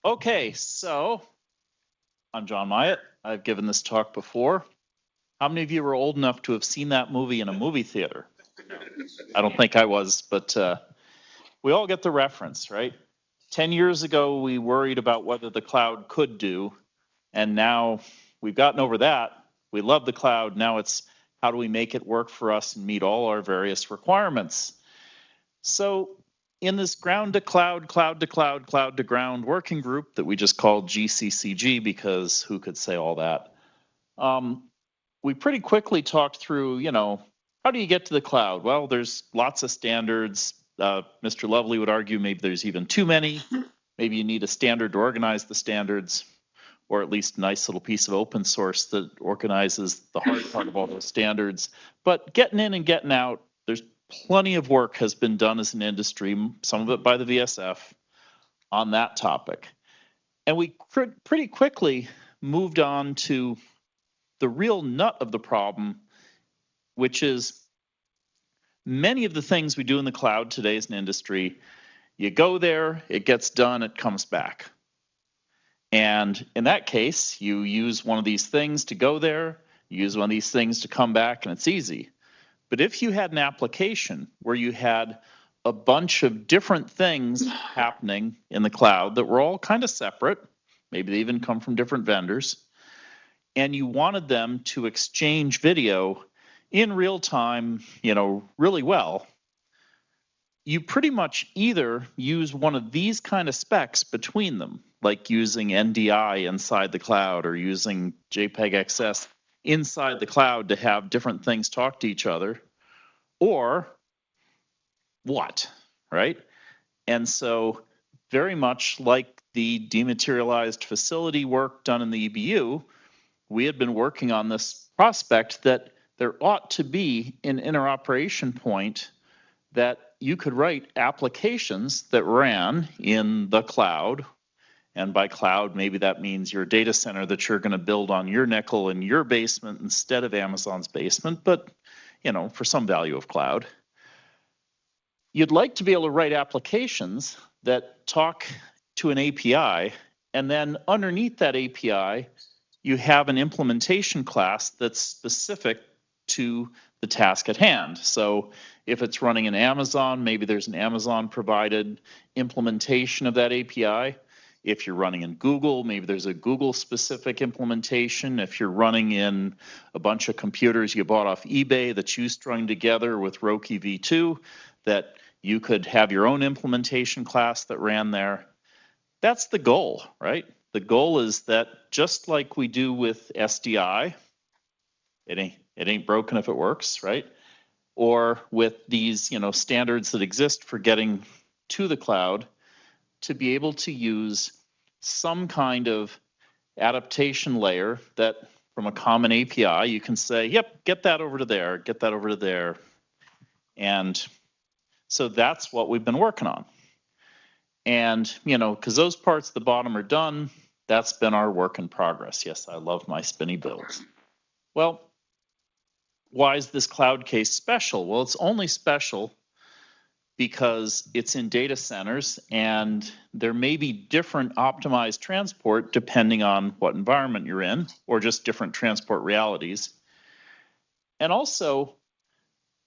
Okay, so I'm John Myatt. I've given this talk before. How many of you were old enough to have seen that movie in a movie theater? I don't think I was, but we all get the reference, right? 10 years ago, we worried about whether the cloud could do, and now we've gotten over that. We love the cloud. Now it's how do we make it work for us and meet all our various requirements? So, in this ground to cloud, cloud to cloud, cloud to ground working group that we just called GCCG because who could say all that? We pretty quickly talked through, how do you get to the cloud? Well, there's lots of standards. Mr. Lovely would argue maybe there's even too many. Maybe you need a standard to organize the standards, or at least a nice little piece of open source that organizes the hard part of all those standards. But getting in and getting out, there's plenty of work has been done as an industry, some of it by the VSF, on that topic. And we pretty quickly moved on to the real nut of the problem, which is many of the things we do in the cloud today as an industry, you go there, it gets done, it comes back. And in that case, you use one of these things to go there, you use one of these things to come back, and it's easy. But if you had an application where you had a bunch of different things happening in the cloud that were all kind of separate, maybe they even come from different vendors, and you wanted them to exchange video in real time, really well, you pretty much either use one of these kind of specs between them, like using NDI inside the cloud or using JPEG XS inside the cloud to have different things talk to each other, or what, right? And so very much like the dematerialized facility work done in the EBU, we had been working on this prospect that there ought to be an interoperation point that you could write applications that ran in the cloud. And by cloud, maybe that means your data center that you're going to build on your nickel in your basement instead of Amazon's basement, but for some value of cloud. You'd like to be able to write applications that talk to an API, and then underneath that API, you have an implementation class that's specific to the task at hand. So if it's running in Amazon, maybe there's an Amazon provided implementation of that API. If you're running in Google, maybe there's a Google specific implementation. If you're running in a bunch of computers you bought off eBay that you strung together with Roki V2, that you could have your own implementation class that ran there. That's the goal, right? The goal is that just like we do with SDI, it ain't broken if it works, right? Or with these, standards that exist for getting to the cloud, to be able to use some kind of adaptation layer that from a common API, you can say, yep, get that over to there, get that over to there. And so that's what we've been working on. And, because those parts at the bottom are done, that's been our work in progress. Yes, I love my spinny builds. Well, why is this cloud case special? Well, it's only special because it's in data centers and there may be different optimized transport depending on what environment you're in, or just different transport realities. And also,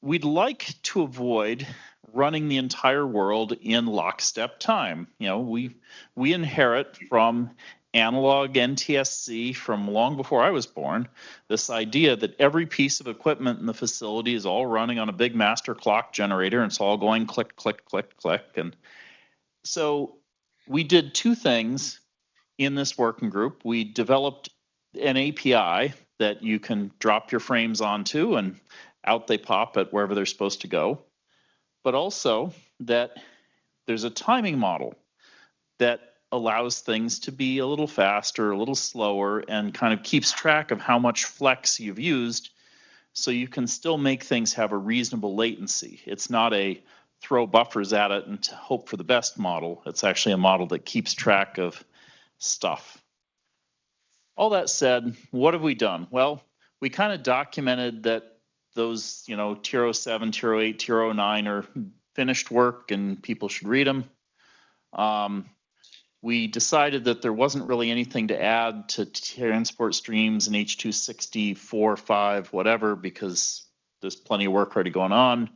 we'd like to avoid running the entire world in lockstep time. We inherit from analog NTSC from long before I was born, this idea that every piece of equipment in the facility is all running on a big master clock generator and it's all going click, click, click, click. And so we did two things in this working group. We developed an API that you can drop your frames onto and out they pop at wherever they're supposed to go. But also that there's a timing model that allows things to be a little faster, a little slower, and kind of keeps track of how much flex you've used so you can still make things have a reasonable latency. It's not a throw buffers at it and hope for the best model. It's actually a model that keeps track of stuff. All that said, what have we done? Well, we kind of documented that those, Tier 07, Tier 08, Tier 09 are finished work and people should read them. we decided that there wasn't really anything to add to transport streams in H260, 4, 5, whatever, because there's plenty of work already going on.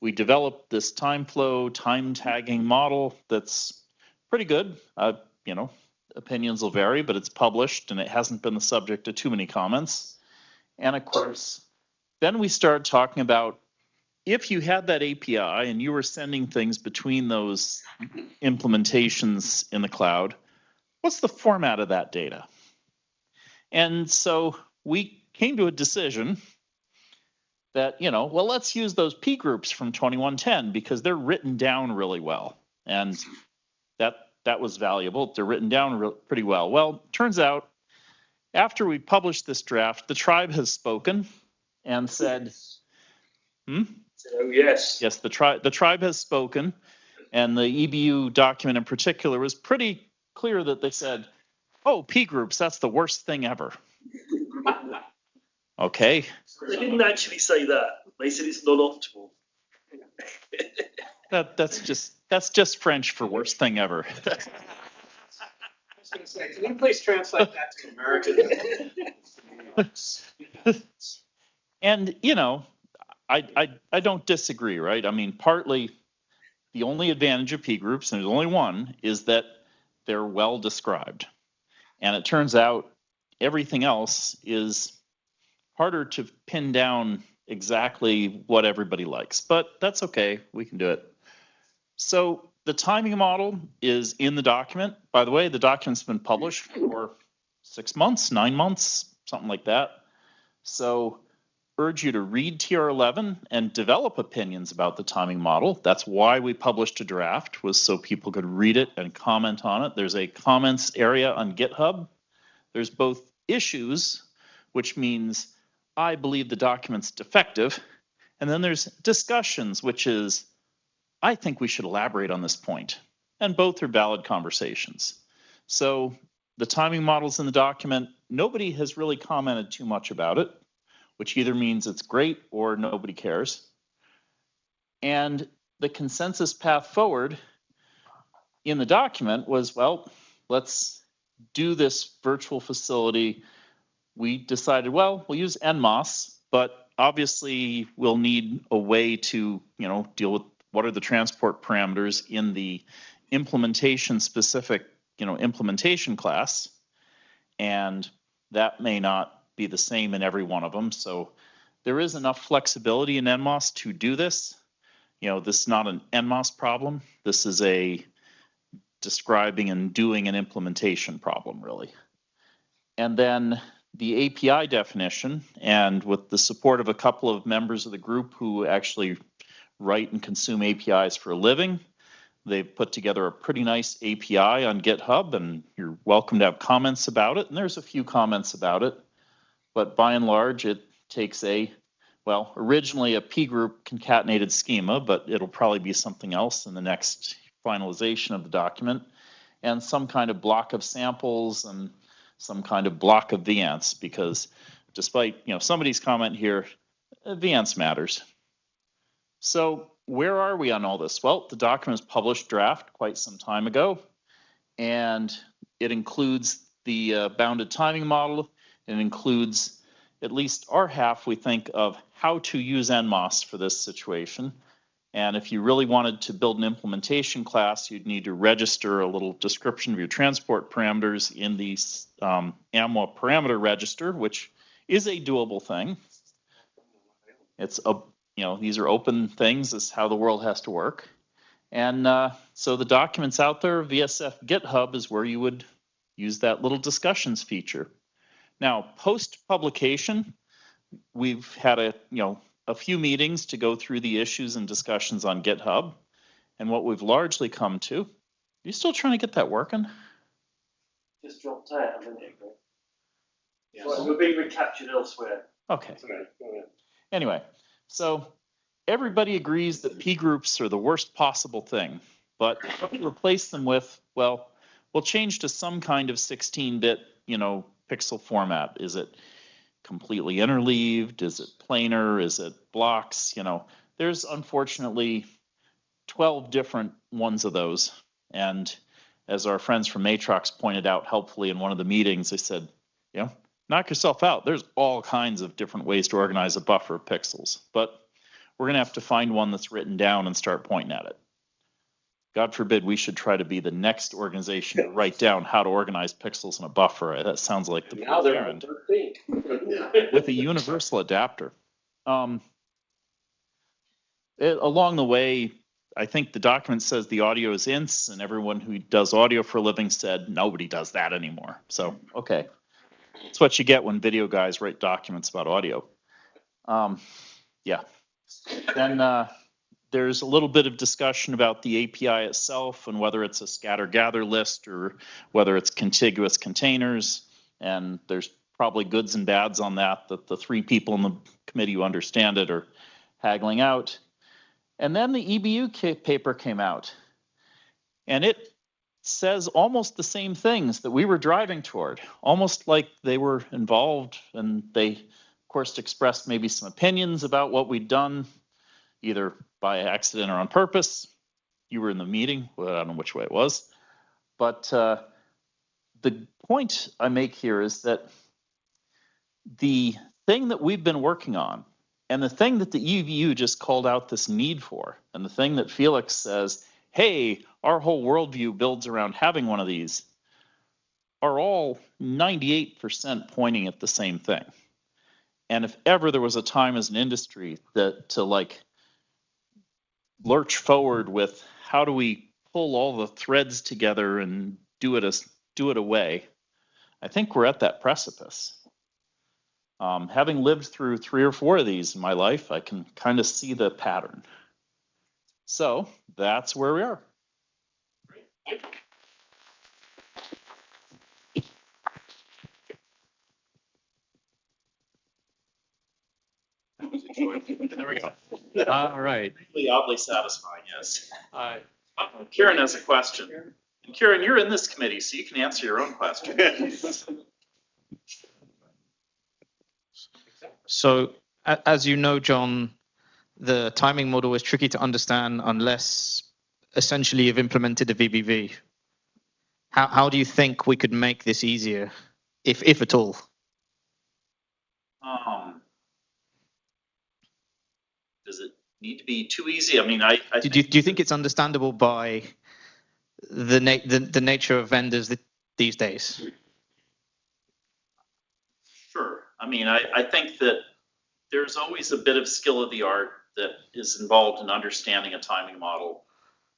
We developed this time flow, time tagging model that's pretty good. Opinions will vary, but it's published and it hasn't been the subject of too many comments. And of course, then we started talking about if you had that API and you were sending things between those implementations in the cloud, what's the format of that data? And so we came to a decision that, let's use those P groups from 2110 because they're written down really well. And that was valuable. They're written down pretty well. Well, turns out after we published this draft, the tribe has spoken and said, yes. Yes, the tribe has spoken, and the EBU document in particular was pretty clear that they said, oh, P groups, that's the worst thing ever. Okay. They didn't actually say that. They said it's non-optimal. That's just French for worst thing ever. I was going to say, can you please translate that to American? And I don't disagree, right? I mean, partly the only advantage of P groups, and there's only one, is that they're well described. And it turns out everything else is harder to pin down exactly what everybody likes, but that's okay. We can do it. So the timing model is in the document. By the way, the document's been published for 6 months, 9 months, something like that. So urge you to read TR11 and develop opinions about the timing model. That's why we published a draft, was so people could read it and comment on it. There's a comments area on GitHub. There's both issues, which means I believe the document's defective. And then there's discussions, which is I think we should elaborate on this point. And both are valid conversations. So the timing model's in the document. Nobody has really commented too much about it, which either means it's great or nobody cares. And the consensus path forward in the document was, well, let's do this virtual facility. We decided, well, we'll use NMOS, but obviously we'll need a way to, deal with what are the transport parameters in the implementation specific, implementation class. And that may not be the same in every one of them. So there is enough flexibility in NMOS to do this. This is not an NMOS problem. This is a describing and doing an implementation problem, really. And then the API definition, and with the support of a couple of members of the group who actually write and consume APIs for a living, they've put together a pretty nice API on GitHub, and you're welcome to have comments about it. And there's a few comments about it, but by and large, it takes originally a P group concatenated schema, but it'll probably be something else in the next finalization of the document, and some kind of block of samples and some kind of block of VANCE, because despite somebody's comment here, VANCE matters. So where are we on all this? Well, the document was published draft quite some time ago, and it includes the bounded timing model. It includes at least our half, we think, of how to use NMOS for this situation. And if you really wanted to build an implementation class, you'd need to register a little description of your transport parameters in the AMWA parameter register, which is a doable thing. It's these are open things. This is how the world has to work. And so the document's out there. VSF GitHub is where you would use that little discussions feature. Now, post-publication, we've had a few meetings to go through the issues and discussions on GitHub. And what we've largely come to, are you still trying to get that working? Just dropped out a minute ago. Yes. Well, we're being recaptured elsewhere. Okay. Anyway, so everybody agrees that P groups are the worst possible thing, but what we replace them with, well, we'll change to some kind of 16-bit, pixel format. Is it completely interleaved? Is it planar? Is it blocks? There's unfortunately 12 different ones of those. And as our friends from Matrox pointed out helpfully in one of the meetings, they said, knock yourself out. There's all kinds of different ways to organize a buffer of pixels, but we're going to have to find one that's written down and start pointing at it. God forbid we should try to be the next organization to write down how to organize pixels in a buffer. That sounds like the Now they're errand. 13. With a universal adapter. Along the way, I think the document says the audio is ints, and everyone who does audio for a living said nobody does that anymore. So, okay. That's what you get when video guys write documents about audio. Yeah. Then there's a little bit of discussion about the API itself and whether it's a scatter-gather list or whether it's contiguous containers. And there's probably goods and bads on that the three people in the committee who understand it are haggling out. And then the EBU paper came out, and it says almost the same things that we were driving toward, almost like they were involved, and they, of course, expressed maybe some opinions about what we'd done, either by accident or on purpose. You were in the meeting. Well, I don't know which way it was. But the point I make here is that the thing that we've been working on, and the thing that the EBU just called out this need for, and the thing that Felix says, hey, our whole worldview builds around having one of these, are all 98% pointing at the same thing. And if ever there was a time as an industry that to lurch forward with how do we pull all the threads together and do it away, I think we're at that precipice. Having lived through 3 or 4 of these in my life, I can kind of see the pattern. So that's where we are. There we go. All right. Really oddly satisfying, yes. Kieran has a question. And Kieran, you're in this committee, so you can answer your own question. So, as you know, John, the timing model is tricky to understand unless essentially you've implemented a VBV. How do you think we could make this easier, if at all? Does it need to be too easy? I mean, I do you think it's understandable by the nature of vendors these days? Sure. I mean, I think that there's always a bit of skill of the art that is involved in understanding a timing model.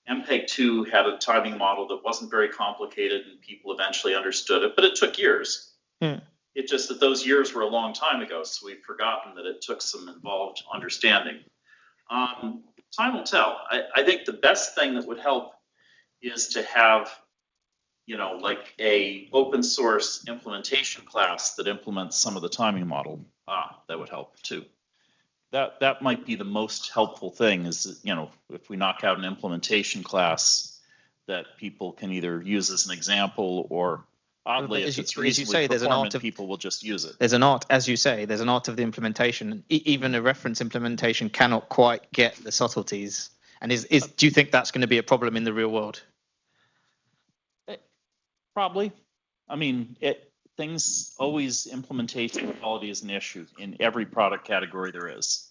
MPEG-2 had a timing model that wasn't very complicated, and people eventually understood it, but it took years. It's just that those years were a long time ago, so we've forgotten that it took some involved understanding. Time will tell. I think the best thing that would help is to have, like a open source implementation class that implements some of the timing model. That would help too. That might be the most helpful thing is, if we knock out an implementation class that people can either use as an example or oddly, if it's reasonably performant, people will just use it. There's an art, as you say, there's an art of the implementation. Even a reference implementation cannot quite get the subtleties. And do you think that's going to be a problem in the real world? Probably. I mean, implementation quality is an issue in every product category there is.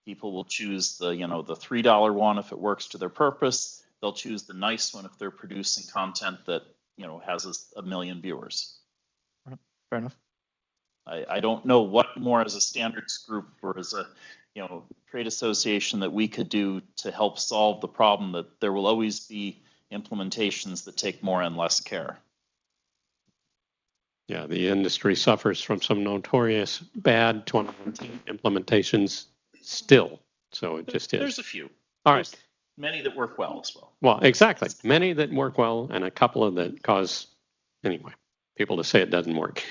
People will choose the $3 one if it works to their purpose. They'll choose the nice one if they're producing content that has a million viewers. Fair enough. I don't know what more as a standards group or as a trade association that we could do to help solve the problem that there will always be implementations that take more and less care. Yeah, the industry suffers from some notorious bad 2019 implementations still. So it just is. There's a few. All right. There's many that work well as well. Well, exactly. Many that work well and a couple of that cause, anyway, people to say it doesn't work.